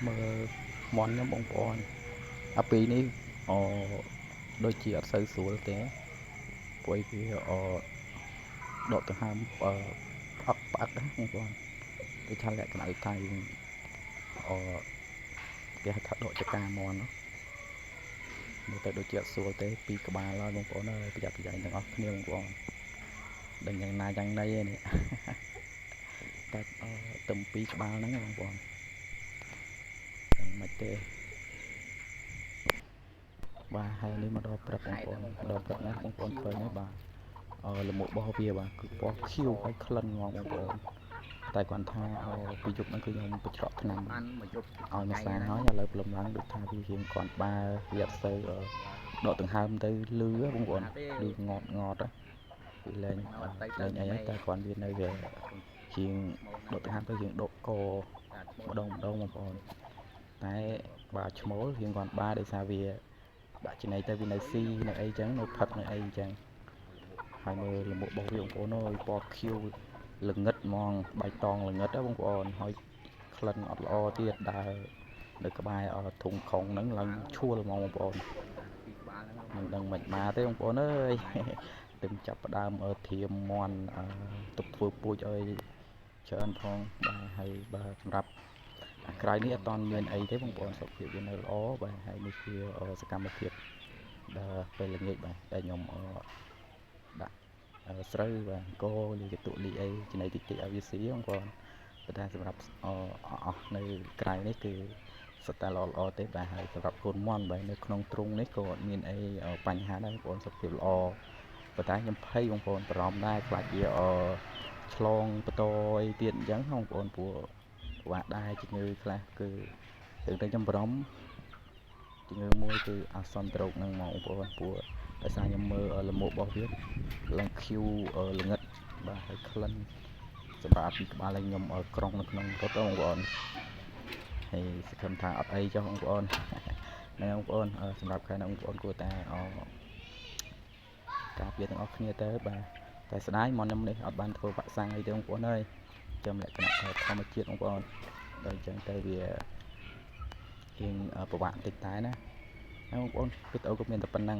mơ món nhóm bông bòn à pí ní đôi chị ở sâu xuống thế quay vì độ từ ham ấp bạc đó bông bòn tôi cha lại cái này thay cái thật độ cho ca mòn nó một tại đôi chị ở xuống thế pi cả ba lo bông bòn nó bây giờ đừng ấp nhiều bông bòn đừng nhận na chẳng đây này ta tầm pi cả ba nắng bông bòn mạch tê và haiនេះមកដល់ព្រឹកបងប្អូនដល់ព្រឹកណាបងប្អូនឃើញហើយបាទលំមុខរបស់វាបាទគឺពណ៌ខៀវហើយក្លិនហ្មងបងប្អូនតែគាត់ថាពីយប់ហ្នឹងគឺខ្ញុំបញ្ច្រកថ្នាំឲ្យមួយសាហើយឥឡូវព្រលឹមឡើងដូចថាវារៀងគាត់បើវាអត់សូវដកដង្ហើមទៅលឺបងប្អូនលឺងត់ងត់វាលែងអីហើយតែគាត់វានៅវាជាងដកដង្ហើមទៅជាងដកកម្ដងបងប្អូនតែបាទឈ្មោលរៀងគាត់បើដោយសារវាដាក់ចំណីទៅវានៅស៊ីនៅអីចឹងនៅផឹកនៅអីចឹងហើយមើលលំមុខរបស់វាបងប្អូនអើយពណ៌ខៀវល្ងឹតហ្មងបៃតងល្ងឹតបងប្អូនហើយក្លិនអត់ល្អទៀតដើរនៅក្បែរធុងខុងហ្នឹងឡើងឈួលហ្មងបងប្អូនមិនដឹងមិនមកទេបងប្អូនអើយទើបចាប់ផ្ដើមធៀមមន់ទុកធ្វើពូជឲ្យច្រើនផងបាទហើយបាទសម្រាប់ក្រោយនេះអត់តមានអីទេបងប្អូនសុខភាពវានៅល្អបាទហើយនេះជាសកម្មភាពដែលពេលល្ងាចបាទតែខ្ញុំដាក់ស្រូវបាទអង្គលីកតុលីអីចំណីតិចតិចឲ្យវាស៊ីបងប្អូនប៉ុន្តែសម្រាប់អស់នៅក្រៅនេះគឺសុទ្ធតែល្អទេបាទហើយសម្រាប់កូនមន់បាទនៅក្នុងទ្រុងនេះក៏អត់មានអីបញ្ហាដែរបងប្អូនសុខភាពល្អប៉ុន្តែខ្ញុំភ័យបងប្អូនបារម្ភដែរខ្លាចវាឆ្លងបន្តអីទៀតអញ្ចឹងបងប្អូនព្រោះពិបាកដែរជំងឺខ្លះគឺតែខ្ញុំបារម្ភជំងឺមួយគឺអាសន្នត្រោកហ្នឹងបងប្អូនព្រោះដោយសារខ្ញុំមើលលំមុខរបស់វាឡើងខៀវល្ងឹតបាទហើយក្លិនសម្រាប់ពីក្បាលឲ្យខ្ញុំក្រុងនៅក្នុងរថបងប្អូនហើយសង្ឃឹមថាអត់អីចុះបងប្អូនហ្នឹងបងប្អូនសម្រាប់ខែបងប្អូនគួរតែការពារទាំងអស់គ្នាទៅបាទតែស្ដាយមកខ្ញុំនេះអត់បានធ្វើវ៉ាក់សាំងអីទេបងប្អូនអើយចាំលក្ខណៈធម្មជាតិបងប្អូនដល់អញ្ចឹងទៅវារៀងពិបាកបន្តិចតែណាបងប្អូនវីដេអូក៏មានតែប៉ុណ្ណឹង